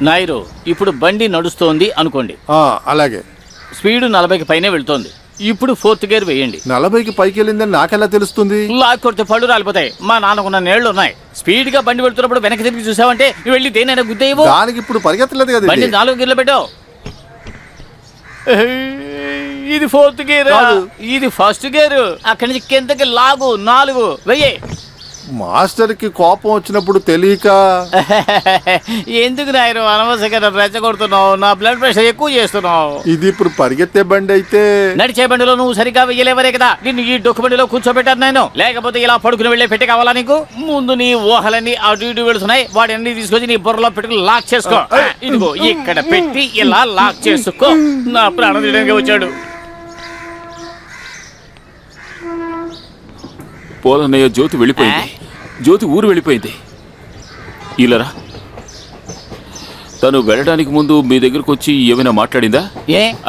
నాయరు ఇప్పుడు బండి నడుస్తోంది అనుకోండి. అలాగే. స్పీడ్ 40కి పైనే వెళ్తోంది. ఇప్పుడు 4th గేర్ వేయండి. 40కి పైకి వెళ్ళిందని నాకెలా తెలుస్తుంది? లాక్ కొడితే పళ్ళు రాలిపోతాయి. మా నాన్నకున్న నేళ్లు ఉన్నాయి. స్పీడ్ గా బండి వెళ్తున్నప్పుడు వెనక్కి తిరిగి చూసావంటే నువ్వు వెళ్ళి దేనైనా గుద్దేయవు. దానికి ఇప్పుడు పరిగెత్తలేదు కదా. బండి 4 గేర్లు పెట్టావు. ఇది 4th గేర్, ఇది 1st గేర్. అక్కడి నుంచి కిందకి లాగు 4 వెయ్యి. మాస్టర్ కి కోపం వచ్చినప్పుడు తెలియక ఎందుకు నాయరు అనవసరంగా రెచ్చగొడుతున్నావు? నా బ్లడ్ ప్రెషర్ ఎక్కువ చేస్తున్నావు. ఇది ఇప్పుడు పరిగెత్తే బండి అయితే నడిచే బండిలో నువ్వు సరిగ్గా వెయ్యలేవరే కదా. నిన్ను ఈ డొక్కు బండిలో కూర్చోబెట్టాను నేను. లేకపోతే ఇలా పడుకుని వెళ్లే పెట్టి కావాలా నీకు? ముందు నీ ఊహలన్నీ అటు ఇటు వెళుతున్నాయి. వాటి అన్ని తీసుకొచ్చి నీ బుర్రలో పెట్టుకుని లాక్ చేసుకో. ఇదిగో ఇక్కడ పెట్టి ఇలా లాక్ చేసుకో. నా ప్రాణం తీయడానికి వచ్చాడు. పోలన్నయ్య, జ్యోతి వెళ్ళిపోయింది. జ్యోతి ఊరు వెళ్ళిపోయింది. ఇలారా, తను వెళ్ళడానికి ముందు మీ దగ్గరకు వచ్చి ఏమైనా మాట్లాడిందా?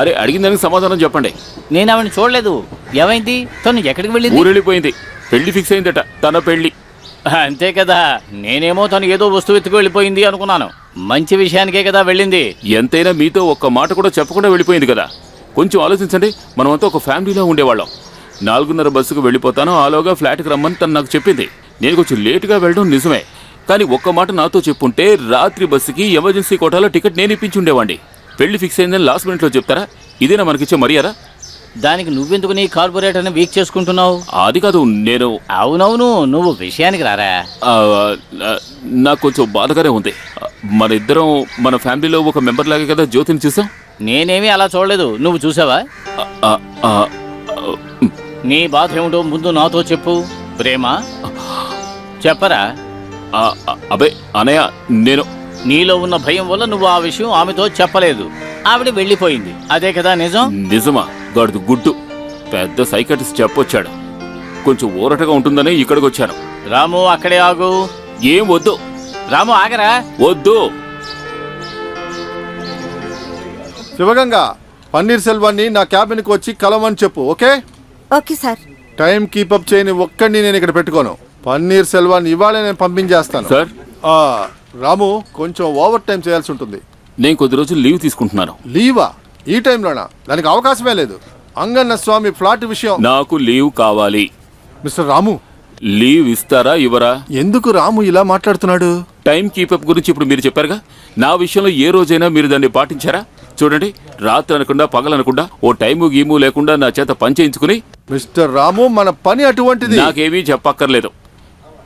అరే, అడిగిన దానికి సమాధానం చెప్పండి. నేను ఆవిడ చూడలేదు. ఏమైంది? తను ఎక్కడికి వెళ్ళింది? ఊరు వెళ్ళిపోయింది. పెళ్లి ఫిక్స్ అయిందట, తన పెళ్లి. అంతే కదా. నేనేమో తను ఏదో వస్తువు ఎత్తుకు వెళ్ళిపోయింది అనుకున్నాను. మంచి విషయానికే కదా వెళ్ళింది. ఎంతైనా మీతో ఒక్క మాట కూడా చెప్పకుండా వెళ్ళిపోయింది కదా. కొంచెం ఆలోచించండి. మనమంతా ఒక ఫ్యామిలీలో ఉండేవాళ్ళం. 4:30 బస్సుకు వెళ్ళిపోతాను, ఆలోగా ఫ్లాట్కి రమ్మని తను నాకు చెప్పింది. నేను కొంచెం లేటుగా వెళ్ళడం నిజమే, కానీ ఒక్క మాట నాతో చెప్పుంటే రాత్రి బస్సుకి ఎమర్జెన్సీ కోటాలో టికెట్ నేను ఇప్పించి ఉండేవాడిని. పెళ్లి ఫిక్స్ అయిందని లాస్ట్ మినిట్లో చెప్తారా? ఇదేనా మనకిచ్చే మర్యాద? దానికి నువ్వెందుకు నీ కార్పొరేటర్ని వీక్ చేసుకుంటున్నావు? అది కాదు, నేను... అవునవును, నువ్వు విషయానికి రారా. నాకు కొంచెం బాధగానే ఉంది. మన ఇద్దరం మన ఫ్యామిలీలో ఒక మెంబర్ లాగే కదా జ్యోతిని చూసాం. నేనేమీ అలా చూడలేదు. నువ్వు చూసావా? నీ బాధ ఏమిటో ముందు నాతో చెప్పు. ప్రేమ చెప్పరా? అబే అనయ్య, నేను... నీలో ఉన్న భయం వల్ల నువ్వు ఆ విషయం ఆమెతో చెప్పలేదు. ఆవిడ వెళ్ళిపోయింది, అదే కదా నిజం? నిజమా? గడుదు గుడ్డు. పెద్ద సైకాట్రిస్ట్ చెప్పొచ్చాడు. కొంచెం ఊరటగా ఉంటుందని ఇక్కడికి వచ్చాను. రాము, అక్కడే ఆగు. ఏం వద్దు. రాము, ఆగరా. వద్దు. శివగంగా, పన్నీర్ సెల్వాన్ని నా క్యాబిన్కి వచ్చి కలవని చెప్పు. Okay? Okay sir. Time keep up చేయని ఒక్కడిని నేను ఇక్కడ పెట్టుకోను. పన్నీర్ సెల్వాన్ ఇవాళ నేను పంపించేస్తాను. సార్, రాము, కొంచెం ఓవర్ టైం చేయాల్సి ఉంటుంది. నేను కొద్ది రోజులు లీవ్ తీసుకుంటున్నాను. లీవా? ఈ టైంలోనా? దానికి అవకాశమే లేదు. అంగన్న స్వామి ఫ్లాట్ విషయం. నాకు లీవ్ కావాలి. మిస్టర్ రాము, లీవ్ ఇస్తారా ఇవ్వరా? ఎందుకు రాము ఇలా మాట్లాడుతున్నాడు? టైం కీపప్ గురించి ఇప్పుడు మీరు చెప్పారుగా. నా విషయంలో ఏ రోజైనా మీరు దాన్ని పాటించారా? చూడండి, రాత్రి అనకుండా పగలనకుండా ఓ టైము గీము లేకుండా నా చేత పని చేయించుకుని... మిస్టర్ రాము, మన పని అటువంటిది. నాకేమీ చెప్పక్కర్లేదు,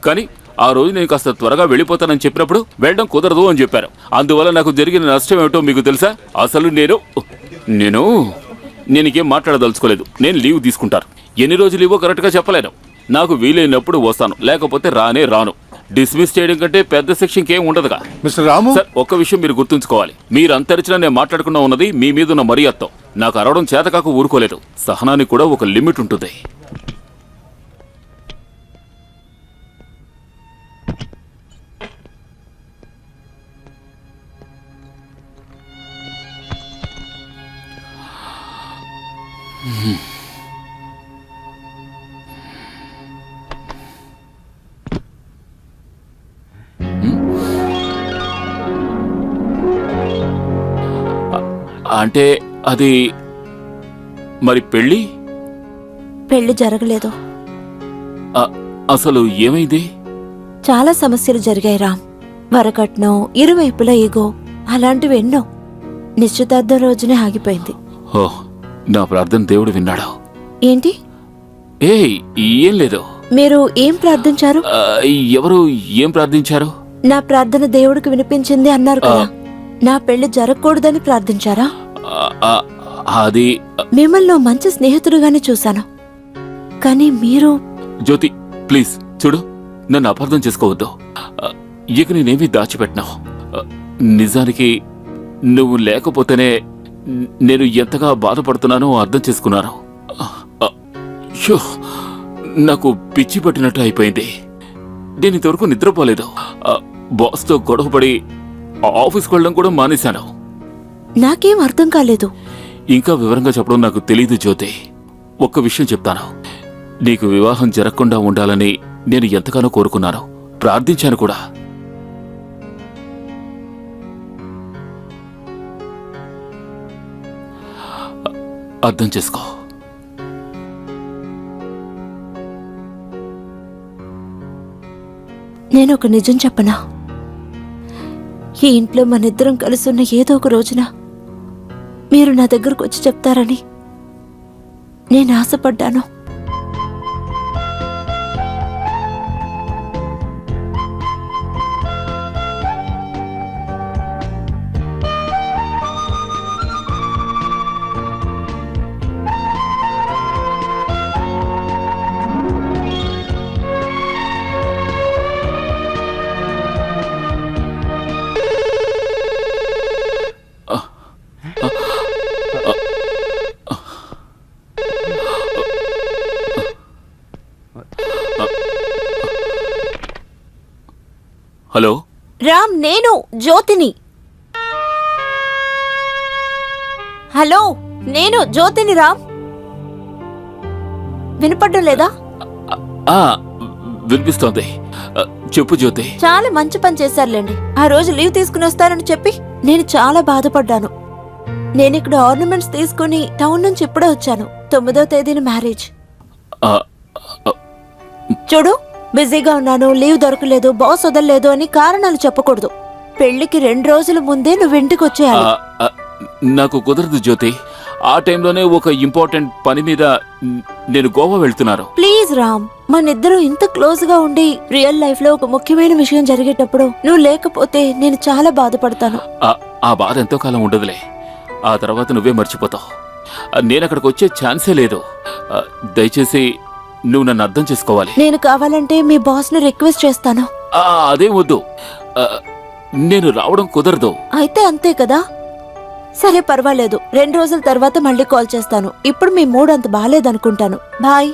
కానీ ఆ రోజు నేను కాస్త త్వరగా వెళ్ళిపోతానని చెప్పినప్పుడు వెళ్ళడం కుదరదు అని చెప్పారు. అందువల్ల నాకు జరిగిన నష్టం ఏమిటో మీకు తెలుసా? అసలు నేను ఇంకేం మాట్లాడదలుచుకోలేదు. నేను లీవ్ తీసుకుంటాను. ఎన్ని రోజులు ఇవ్వో కరెక్ట్గా చెప్పలేను. నాకు వీలైనప్పుడు వస్తాను, లేకపోతే రాను. డిస్మిస్ చేయడం కంటే పెద్ద శిక్ష ఇంకేం ఉండదుగా. మిస్టర్ రాము సార్, ఒక్క విషయం మీరు గుర్తుంచుకోవాలి. మీరు అంతరిచినా నేను మాట్లాడకుండా ఉన్నది మీ మీద ఉన్న మర్యాదతో. నాకు అరవడం చేతకాక ఊరుకోలేదు. సహనానికి కూడా ఒక లిమిట్ ఉంటుంది. అంటే అది మరి పెళ్లి జరగలేదు. అసలు ఏమైంది? చాలా సమస్యలు జరిగాయి రామ్. వరకట్నం, ఇరువైపులా ఈగో, అలాంటివి ఎన్నో. నిశ్చితార్థం రోజునే ఆగిపోయింది. నా ప్రార్థన దేవుడు విన్నాడు. ఏంటి? ఏం లేదు. మీరు ఏం ప్రార్థించారు? ఎవరు ఏం ప్రార్థించారు? నా ప్రార్థన దేవుడికి వినిపించింది అన్నారు కదా. నా పెళ్లి జరగకూడదని ప్రార్థించారా? అది మిమ్మల్ని మంచి స్నేహితుడుగానే చూశాను, కానీ మీరు... జ్యోతి, ప్లీజ్ చూడు, నన్ను అపార్థం చేసుకోవద్దు. ఇక నేనేమీ దాచిపెట్టినావు. నిజానికి నువ్వు లేకపోతేనే నేను ఎంతగా బాధపడుతున్నానో అర్థం చేసుకున్నాను. నాకు పిచ్చి పట్టినట్టు అయిపోయింది. నేను ఇంతవరకు నిద్రపోలేదు. బాస్తో గొడవపడి ఆఫీస్కి వెళ్ళడం కూడా మానేశాను. నాకేం అర్థం కాలేదు. ఇంకా వివరంగా చెప్పడం నాకు తెలీదు జ్యోతి. ఒక్క విషయం చెప్తాను. నీకు వివాహం జరగకుండా ఉండాలని నేను ఎంతగానో కోరుకున్నాను, ప్రార్థించాను కూడా. అర్థం చేసుకో. నేను ఒక నిజం చెప్పనా? ఈ ఇంట్లో మనిద్దరం కలిసున్న ఏదో ఒక రోజున మీరు నా దగ్గరకు వచ్చి చెప్తారని నేను ఆశపడ్డాను. హలో రామ్, నేను జ్యోతిని. హలో, నేను జ్యోతిని. రామ్, వినపడ్డం లేదా? వినిపిస్తోంది. చెప్పు జ్యోతి. చాలా మంచి పని చేశారులేండి. ఆ రోజు లీవ్ తీసుకుని వస్తారని చెప్పి నేను చాలా బాధపడ్డాను. నేను ఇక్కడ ఆర్నమెంట్స్ తీసుకుని టౌన్ నుంచి ఇప్పుడే వచ్చాను. 9వ తేదీన మ్యారేజ్. చూడు, బిజీగా ఉన్నాను, లీవ్ దొరకలేదు, బాస్ వదలలేదు అని కారణాలు చెప్పకూడదు. పెళ్లికి 2 రోజుల ముందే నువ్వు ఇంటికి వచ్చేయాలి. నాకు కుదరదు జ్యోతి. ఆ టైంలోనే ఒక ఇంపార్టెంట్ పని మీద నేను గోవా వెళ్తున్నాను. ప్లీజ్ రామ్, మనిద్దరం ఇంత క్లోజ్ గా ఉండి రియల్ లైఫ్ లో ఒక ముఖ్యమైన విషయం జరిగేటప్పుడు నువ్వు లేకపోతే నేను చాలా బాధపడతాను. ఆ బాధ ఎంతో కాలం ఉండదులే. ఆ తర్వాత నువ్వే మర్చిపోతావు. నేను అక్కడికి వచ్చే ఛాన్సే లేదు. దయచేసి నువ్వు నన్ను అర్థం చేసుకోవాలి. నేను కావాలంటే మీ బాస్ ని రిక్వెస్ట్ చేస్తాను. అదేం వద్దు. నేను రావడం కుదరదు. అయితే అంతే కదా. సరే, పర్వాలేదు. 2 రోజుల తర్వాత మళ్ళీ కాల్ చేస్తాను. ఇప్పుడు మీ మూడ్ అంత బాలేదనుకుంటాను. బాయ్.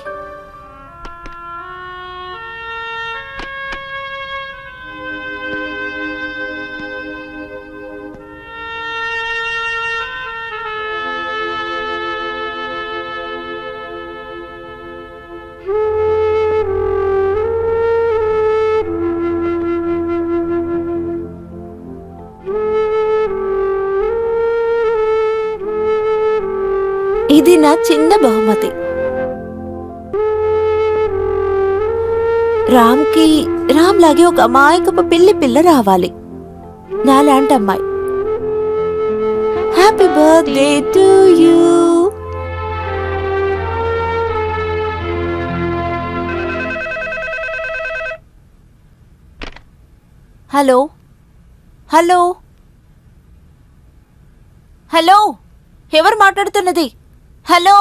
ఇది నా చిన్న బహుమతి. రామ్ లాగే ఒక అమాయకపు పిల్ల రావాలి, నాలాంటి అమ్మాయి. Happy birthday to you. Hello hello hello, ఎవరు మాట్లాడుతున్నది? హలో.